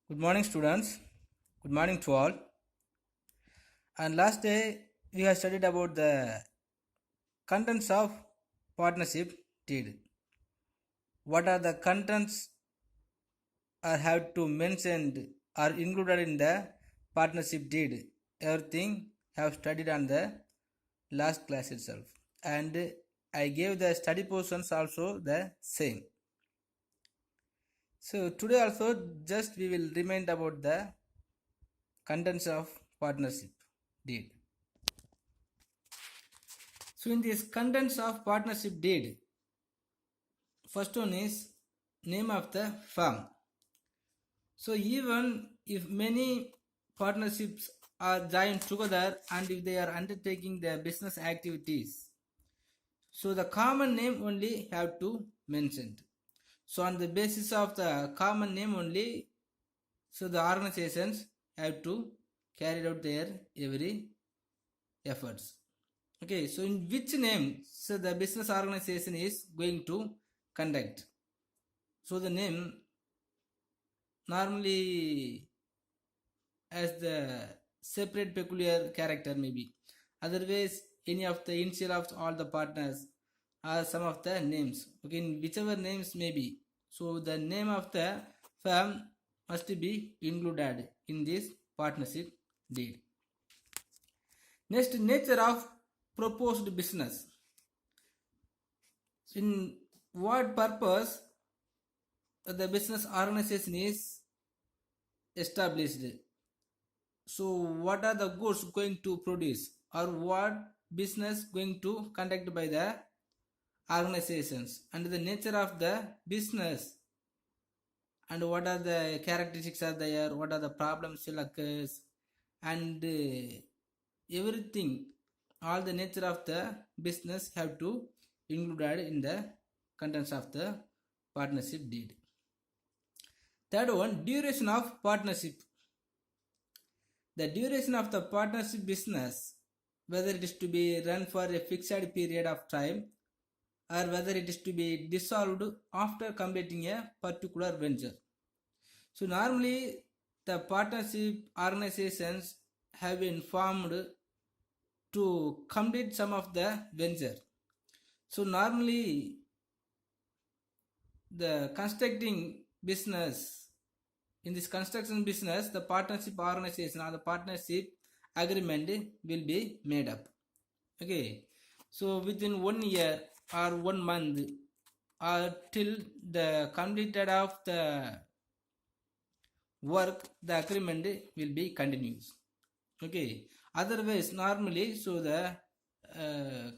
Good morning, students. Good morning to all. And last day we have studied about the contents of partnership deed. What are the contents are have to mentioned are included in the partnership deed? Everything have studied on the last class itself, and I gave the study portions also the same. So today also just we will remind about the contents of partnership deed. So in this contents of partnership deed, first one is name of the firm. So even if many partnerships are joined together and if they are undertaking their business activities, so the common name only have to mentioned. So on the basis of the common name only, so the organizations have to carry out their every efforts. Okay, so in which name so the business organization is going to conduct. So the name normally as the separate peculiar character maybe. Otherwise, any of the initial of all the partners are some of the names. Okay, in whichever names may be. So the name of the firm must be included in this partnership deed. Next, nature of proposed business. In what purpose the business organization is established? So what are the goods going to produce or what business going to conduct by the organizations and the nature of the business and what are the characteristics are there, what are the problems will occurs, and everything, all the nature of the business have to included in the contents of the partnership deed. Third one, duration of partnership. The duration of the partnership business, whether it is to be run for a fixed period of time or whether it is to be dissolved after completing a particular venture. So normally the partnership organizations have been formed to complete some of the venture. So normally the constructing business, in this construction business, the partnership organization or the partnership agreement will be made up. Okay, so within 1 year or 1 month or till the completed of the work, the agreement will be continuous. Okay, otherwise normally so the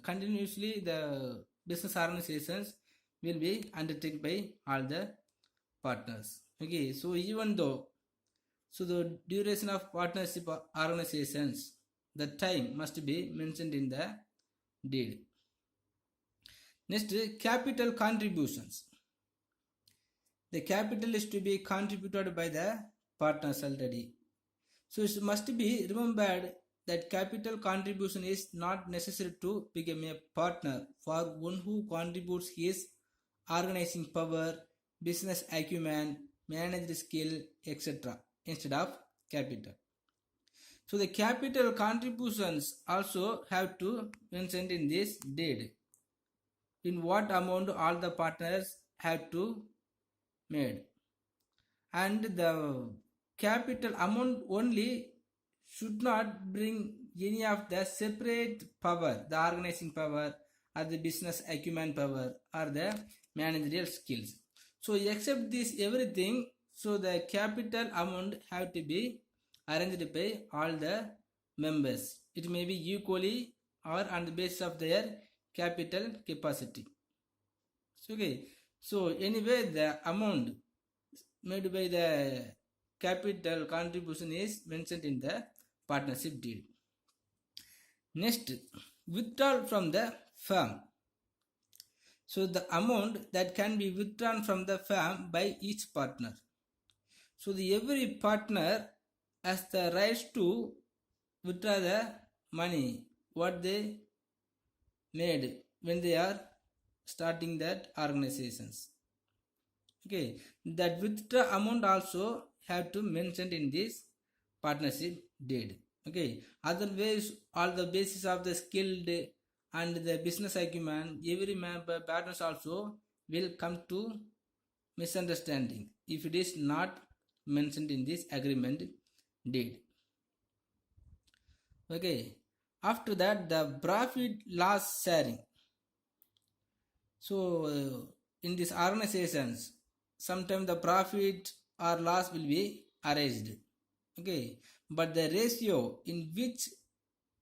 continuously the business organizations will be undertaken by all the partners. Okay, so even though so the duration of partnership organizations, the time must be mentioned in the deed. Next, capital contributions. The capital is to be contributed by the partners already. So it must be remembered that capital contribution is not necessary to become a partner for one who contributes his organizing power, business acumen, managerial skill, etc. instead of capital. So the capital contributions also have to mentioned in this deed. In what amount all the partners have to made, and the capital amount only should not bring any of the separate power, the organizing power or the business acumen power or the managerial skills. So except this everything, so the capital amount have to be arranged by all the members. It may be equally or on the basis of their capital capacity. Okay, so anyway the amount made by the capital contribution is mentioned in the partnership deed. Next, withdrawal from the firm. So the amount that can be withdrawn from the firm by each partner. So the every partner has the right to withdraw the money what they made when they are starting that organizations. Okay, that withdraw amount also have to mention in this partnership deed. Okay, otherwise all the basis of the skilled and the business acumen, every member partners also will come to misunderstanding if it is not mentioned in this agreement deed. Okay, after that the profit loss sharing. So in these organizations, sometimes the profit or loss will be erased. Okay, but the ratio in which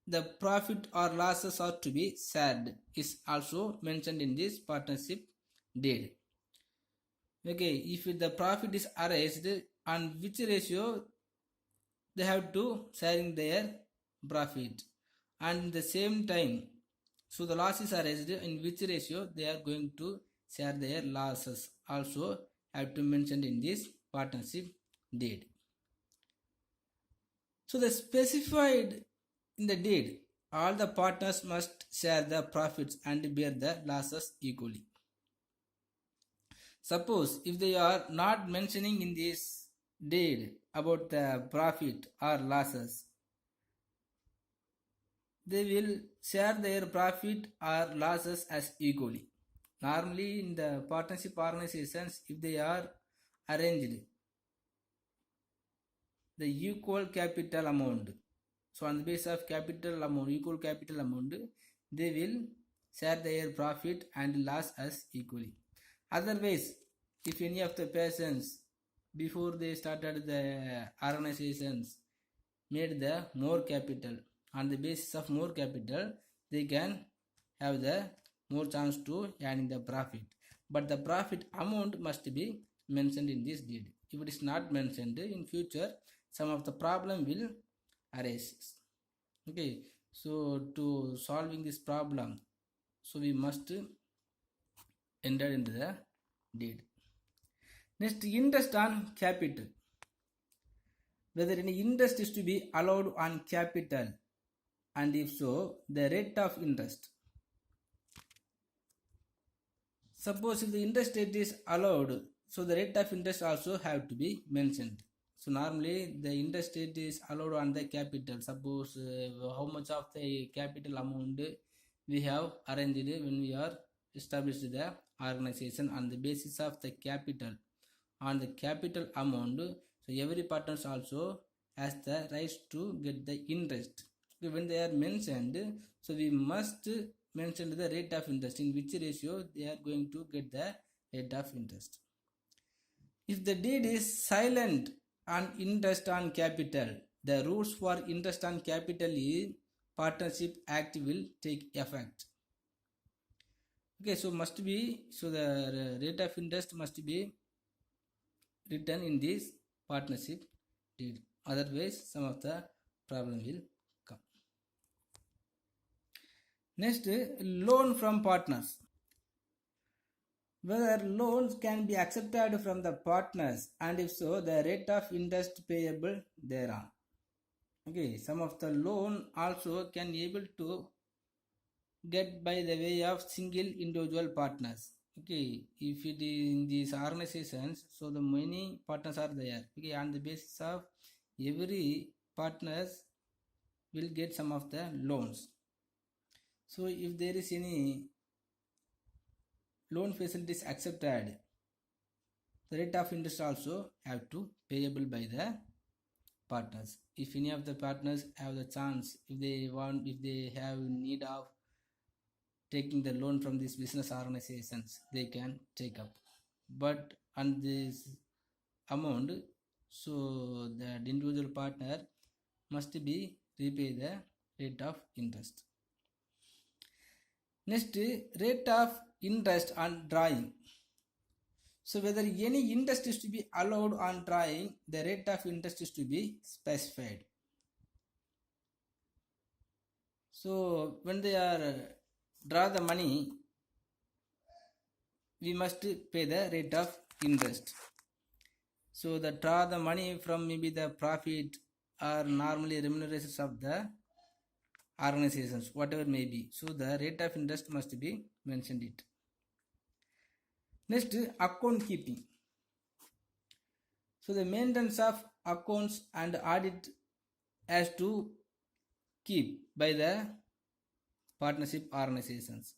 the profit or losses are to be shared is also mentioned in this partnership deed. Okay, if the profit is erased, and which ratio they have to sharing their profit, and in the same time, so the losses are raised, in which ratio they are going to share their losses also have to mention in this partnership deed. So the specified in the deed, all the partners must share the profits and bear the losses equally. Suppose if they are not mentioning in this deed about the profit or losses, they will share their profit or losses as equally. Normally in the partnership organizations, if they are arranged the equal capital amount, so on the basis of capital amount, equal capital amount, they will share their profit and loss as equally. Otherwise, if any of the persons before they started the organizations made the more capital, on the basis of more capital they can have the more chance to earning the profit, but the profit amount must be mentioned in this deed. If it is not mentioned, in future some of the problem will arise. Okay, so to solving this problem, so we must enter into the deed. Next, interest on capital. Whether any interest is to be allowed on capital, and if so, the rate of interest. Suppose if the interest rate is allowed, so the rate of interest also have to be mentioned. So normally the interest rate is allowed on the capital. Suppose how much of the capital amount we have arranged when we are established the organization, on the basis of the capital, on the capital amount, so every partners also has the right to get the interest. So when they are mentioned, so we must mention the rate of interest, in which ratio they are going to get the rate of interest. If the deed is silent on interest on capital, the rules for interest on capital in partnership act will take effect. Okay, so must be, so the rate of interest must be written in this partnership deed, otherwise some of the problem will come. Next, loan from partners. Whether loans can be accepted from the partners, and if so, the rate of interest payable thereon. Okay, some of the loan also can be able to get by the way of single individual partners. Okay, if it is in these organizations, so the many partners are there. Okay, on the basis of every partners will get some of the loans. So if there is any loan facilities accepted, the rate of interest also have to payable by the partners. If any of the partners have the chance, if they have need of taking the loan from these business organizations, they can take up, but on this amount, so the individual partner must be repay the rate of interest. Next, rate of interest on drawing. So whether any interest is to be allowed on drawing, the rate of interest is to be specified. So when they are draw the money, we must pay the rate of interest. So the draw the money from maybe the profit or normally remunerations of the organizations, whatever may be. So the rate of interest must be mentioned it. Next, account keeping. So the maintenance of accounts and audit has to keep by the partnership organizations.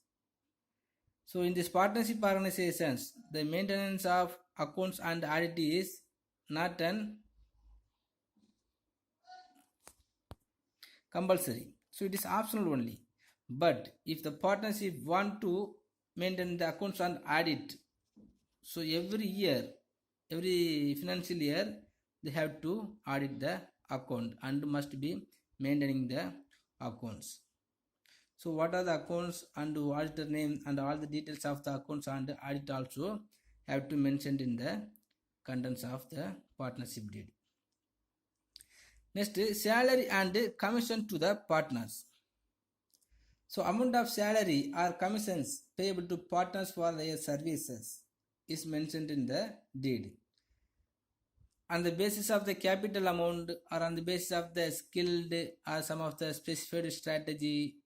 So in these partnership organizations, the maintenance of accounts and audit is not an compulsory. So it is optional only. But if the partnership want to maintain the accounts and audit, so every year, every financial year, they have to audit the account and must be maintaining the accounts. So what are the accounts and auditor name and all the details of the accounts and audit also have to mention in the contents of the partnership deed. Next, salary and commission to the partners. So amount of salary or commissions payable to partners for their services is mentioned in the deed. On the basis of the capital amount or on the basis of the skilled or some of the specified strategy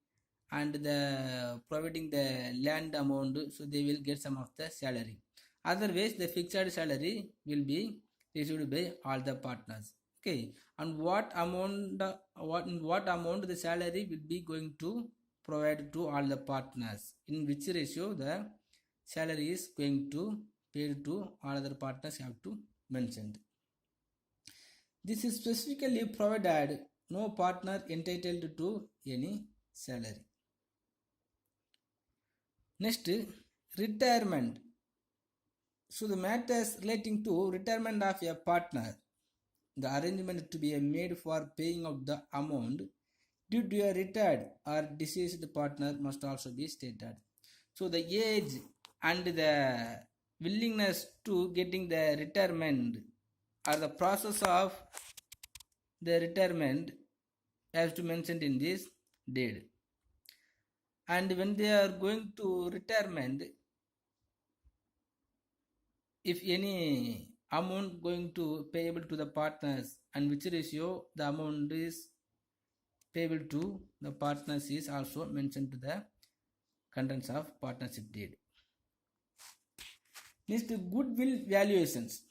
and the providing the land amount, so they will get some of the salary. Otherwise, the fixed salary will be received by all the partners. Okay, and what amount the salary will be going to provide to all the partners, in which ratio the salary is going to paid to all other partners have to mention. This is specifically provided no partner entitled to any salary. Next, retirement. So the matters relating to retirement of a partner, the arrangement to be made for paying out the amount due to a retired or deceased partner must also be stated. So the age and the willingness to getting the retirement or the process of the retirement has to mention in this deed. And when they are going to retirement, if any amount going to payable to the partners and which ratio the amount is payable to the partners is also mentioned to the contents of partnership deed. Next, goodwill valuations.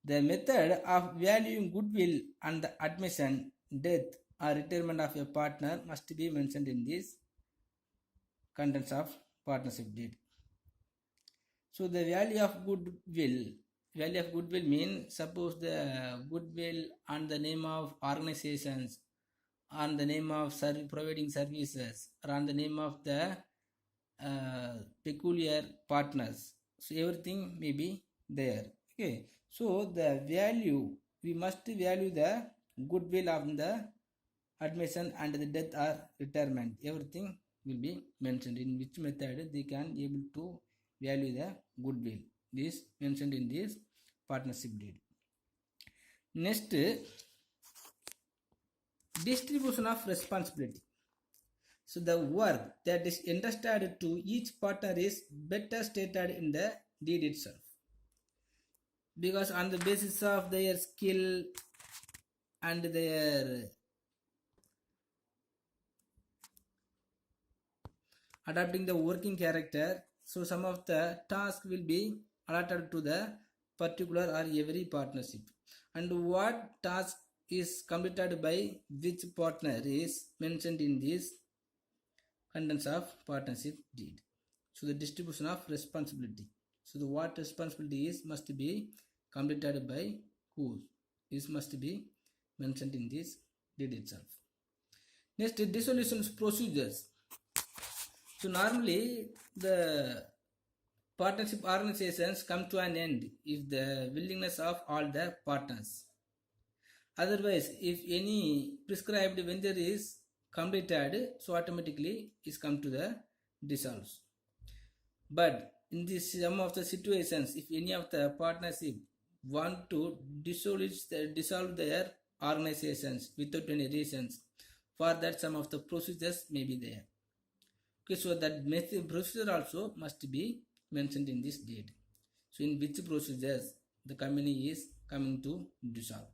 The method of valuing goodwill and the admission, death or retirement of a partner must be mentioned in these contents of partnership deed. So the value of goodwill means suppose the goodwill on the name of organizations, on the name of providing services, or on the name of the peculiar partners. So everything may be there. Okay. So the value, we must value the goodwill of the admission and the death or retirement. Everything will be mentioned in which method they can able to value the goodwill. This mentioned in this partnership deed. Next, distribution of responsibility. So the work that is entrusted to each partner is better stated in the deed itself, because on the basis of their skill and their adapting the working character, so some of the tasks will be allotted to the particular or every partnership, and what task is completed by which partner is mentioned in this contents of partnership deed. So the distribution of responsibility. So the what responsibility is must be completed by who. This must be mentioned in this deed itself. Next, dissolution procedures. So normally the partnership organizations come to an end if the willingness of all the partners. Otherwise, if any prescribed venture is completed, so automatically is come to the dissolves. But in this some of the situations, if any of the partnership want to dissolve their organizations without any reasons, for that some of the procedures may be there. Okay, so that procedure also must be mentioned in this deed. So in which procedures the company is coming to dissolve.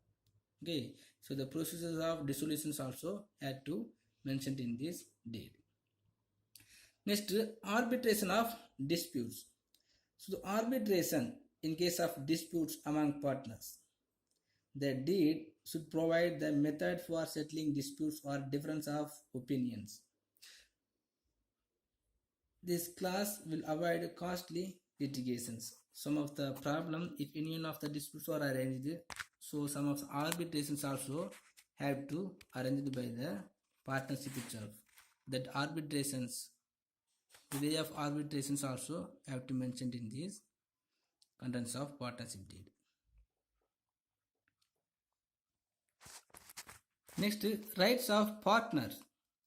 Okay, so the procedures of dissolutions also had to mentioned in this deed. Next, arbitration of disputes. So the arbitration in case of disputes among partners. The deed should provide the method for settling disputes or difference of opinions. This clause will avoid costly litigations. Some of the problem, if any of the disputes are arranged, so some of the arbitrations also have to arranged by the partnership itself. That arbitrations, the way of arbitrations also have to mention in these contents of partnership deed. Next, rights of partners.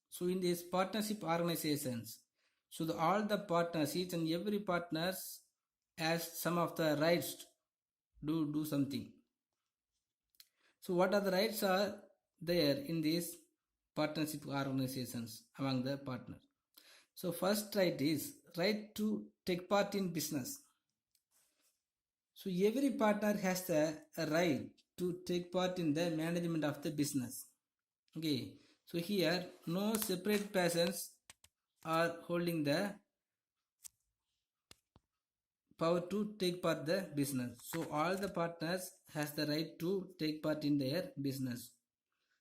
So in these partnership organizations, so all the partners, each and every partners has some of the rights to do something. So what are the rights are there in these partnership organizations among the partners? So first right is right to take part in business. So every partner has the right to take part in the management of the business. Okay, so here no separate persons are holding the power to take part the business. So all the partners has the right to take part in their business.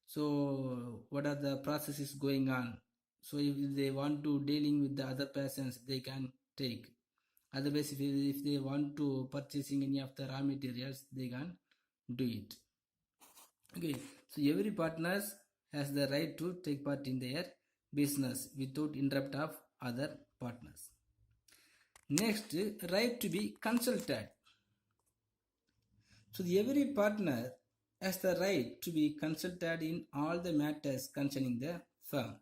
So what are the processes going on? So if they want to dealing with the other persons, they can take. Otherwise, if they want to purchasing any of the raw materials, they can do it. Okay, so every partners has the right to take part in their business without interrupt of other partners. Next, right to be consulted. So every partner has the right to be consulted in all the matters concerning the firm.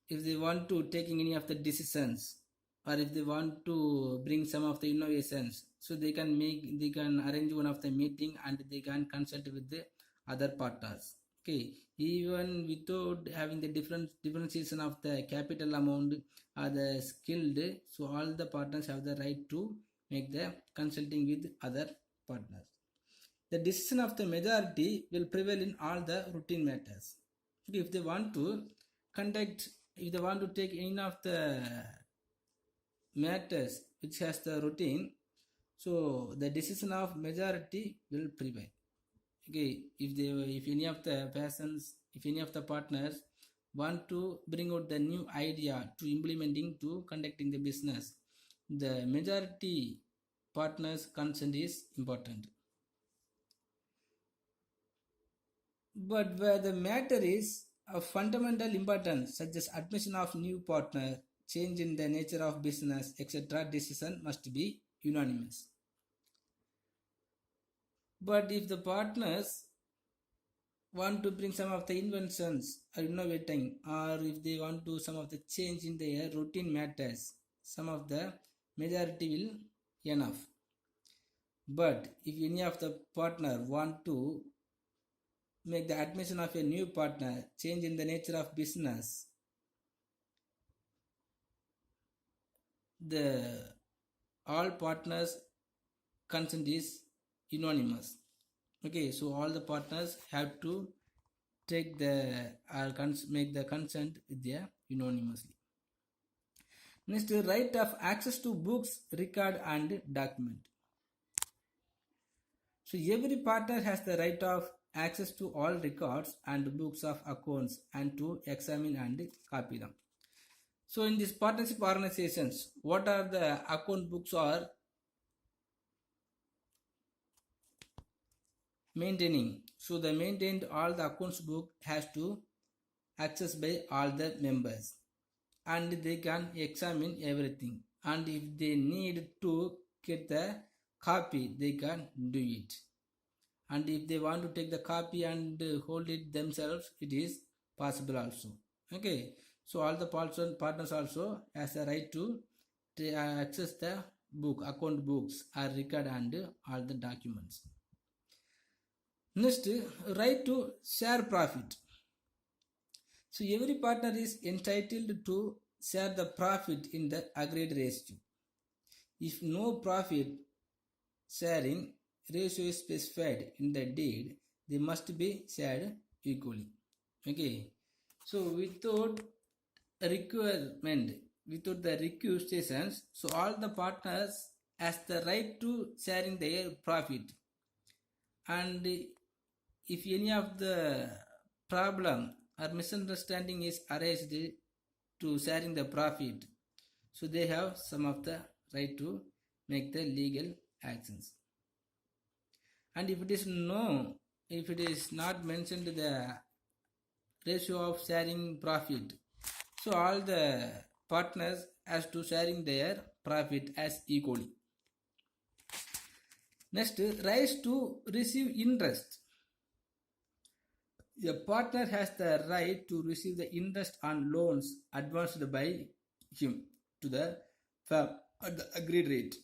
If they want to taking any of the decisions, or if they want to bring some of the innovations, so they can arrange one of the meeting and they can consult with the other partners. Okay, even without having the differentiation of the capital amount or the skilled, so all the partners have the right to make the consulting with other partners. The decision of the majority will prevail in all the routine matters. Okay, if they want to take any of the matters which has the routine, so the decision of majority will prevail. Okay, if any of the partners want to bring out the new idea to implementing to conducting the business, the majority partners consent is important. But where the matter is of fundamental importance, such as admission of new partner, change in the nature of business, etc., decision must be unanimous. But if the partners want to bring some of the inventions or innovating, or if they want to some of the change in their routine matters, some of the majority will enough. But if any of the partner want to make the admission of a new partner, change in the nature of business, the all partners consent is unanimous. Okay, so all the partners have to take the make the consent with their unanimously. Next, right of access to books, record and document. So every partner has the right of access to all records and books of accounts and to examine and copy them. So in these partnership organizations, what are the account books are maintaining? So the maintained all the accounts book has to access by all the members, and they can examine everything, and if they need to get the copy, they can do it, and if they want to take the copy and hold it themselves, it is possible also. Okay, so all the partners also has the right to access the book, account books or record and all the documents. Next, right to share profit. So every partner is entitled to share the profit in the agreed ratio. If no profit sharing ratio is specified in the deed, they must be shared equally. Okay, so without the requisitions, so all the partners has the right to sharing their profit, and if any of the problem or misunderstanding is arised to sharing the profit, so they have some of the right to make the legal actions. And if it is not mentioned the ratio of sharing profit, so all the partners has to sharing their profit as equally. Next, rights to receive interest. A partner has the right to receive the interest on loans advanced by him to the firm at the agreed rate,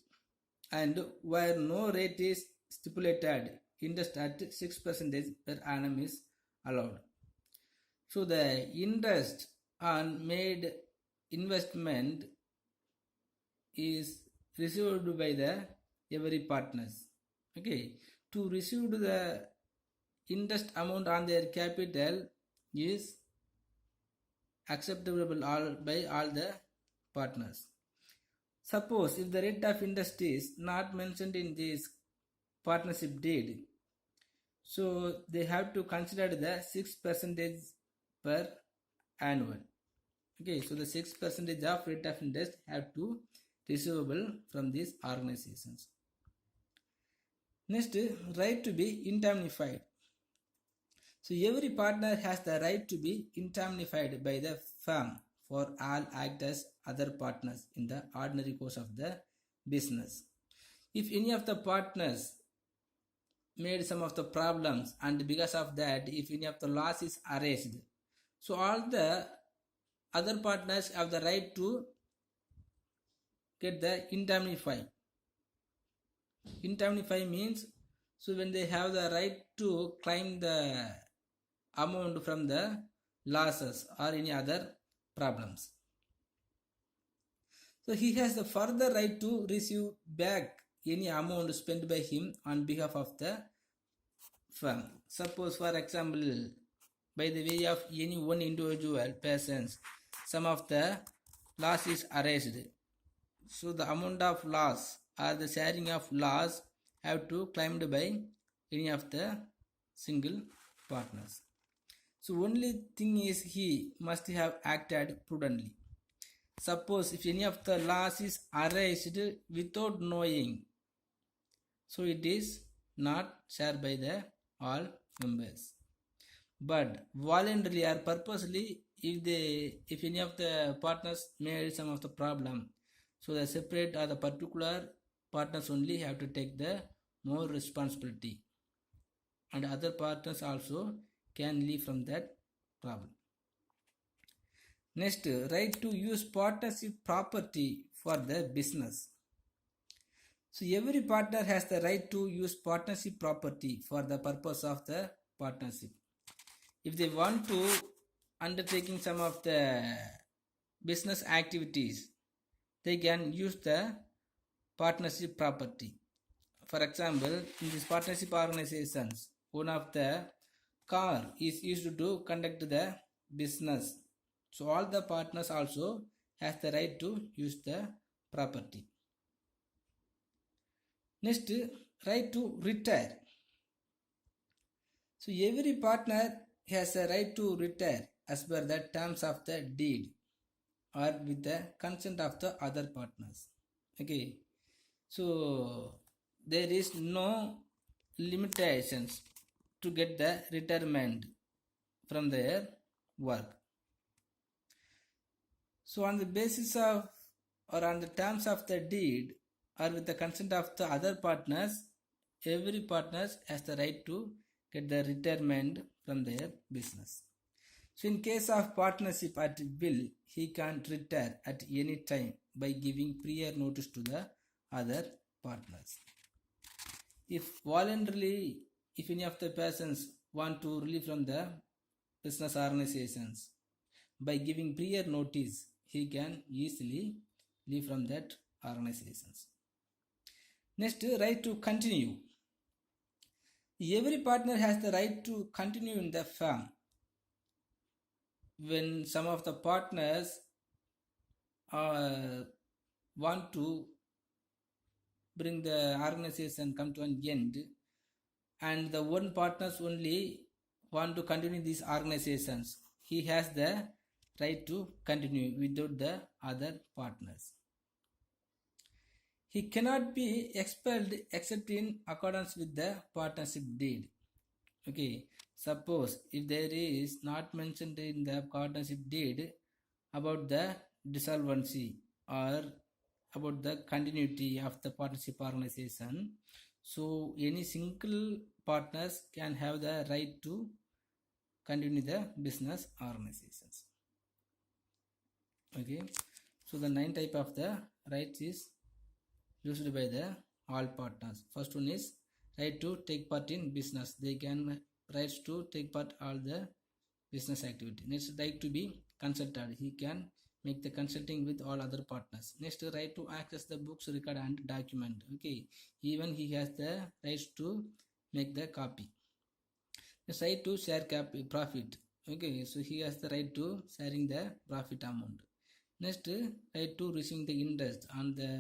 and where no rate is stipulated, interest at 6% per annum is allowed. So the interest on made investment is received by the every partners. Okay, to receive the interest amount on their capital is acceptable by all the partners. Suppose if the rate of interest is not mentioned in this partnership deed, so they have to consider the 6% per annual. Okay, so the 6% of rate of interest have to receivable from these organizations. Next, right to be indemnified. So every partner has the right to be indemnified by the firm for all act as other partners in the ordinary course of the business. If any of the partners made some of the problems, and because of that if any of the loss is arised, so all the other partners have the right to get the indemnify. Indemnify means, so when they have the right to claim the amount from the losses or any other problems. So he has the further right to receive back any amount spent by him on behalf of the firm. Suppose for example, by the way of any one individual persons, some of the loss is arised, so the amount of loss or the sharing of loss have to claimed by any of the single partners. So only thing is he must have acted prudently. Suppose if any of the loss is arised without knowing, so it is not shared by the all members. But voluntarily or purposely, if any of the partners made some of the problem, so the separate or the particular partners only have to take the more responsibility, and other partners also can leave from that problem. Next, right to use partnership property for the business. So every partner has the right to use partnership property for the purpose of the partnership. If they want to undertaking some of the business activities, they can use the partnership property. For example, in these partnership organizations, one of the car is used to conduct the business, so all the partners also has the right to use the property. Next, right to retire. So every partner has a right to retire as per the terms of the deed or with the consent of the other partners. Okay, so there is no limitations to get the retirement from their work. So on the basis of or on the terms of the deed or with the consent of the other partners, every partner has the right to get the retirement from their business. So in case of partnership at will, he can retire at any time by giving prior notice to the other partners. If voluntarily, if any of the persons want to relieve from the business organizations, by giving prior notice, he can easily leave from that organizations. Next, right to continue. Every partner has the right to continue in the firm. When some of the partners want to bring the organization come to an end, and the one partners only want to continue these organizations, he has the right to continue without the other partners. He cannot be expelled except in accordance with the partnership deed. Okay, suppose if there is not mentioned in the partnership deed about the dissolvency or about the continuity of the partnership organization, so any single partners can have the right to continue the business organizations. Okay, so the 9 type of the rights is used by the all partners. First one is right to take part in business. They can rights to take part all the business activity. Next, right to be consulted. He can make the consulting with all other partners. Next, right to access the books, record and document. Okay, even he has the rights to make the copy. Next, right to share profit. Okay, so he has the right to sharing the profit amount. Next, right to receiving the interest on the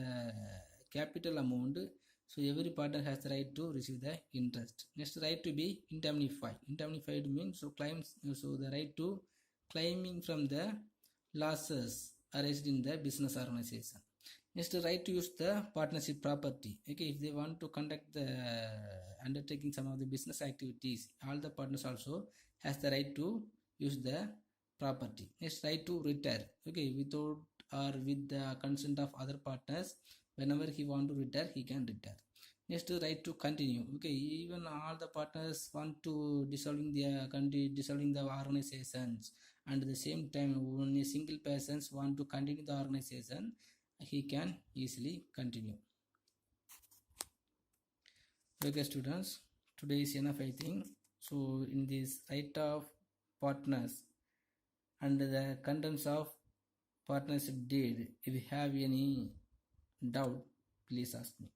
capital amount. So every partner has the right to receive the interest. Next, right to be indemnified. Indemnified means so claims. So the right to claiming from the losses arised in the business organization. Next, right to use the partnership property. Okay, if they want to conduct the undertaking some of the business activities, all the partners also has the right to use the property. Next, right to retire. Okay, without or with the consent of other partners, whenever he want to retire, he can retire. Next, right to continue. Okay, even all the partners want to dissolving the organizations, and at the same time only single persons want to continue the organization, he can easily continue. Okay students, today is enough I think. So in this right of partners and the contents of partnership deed, if you have any doubt, please ask me.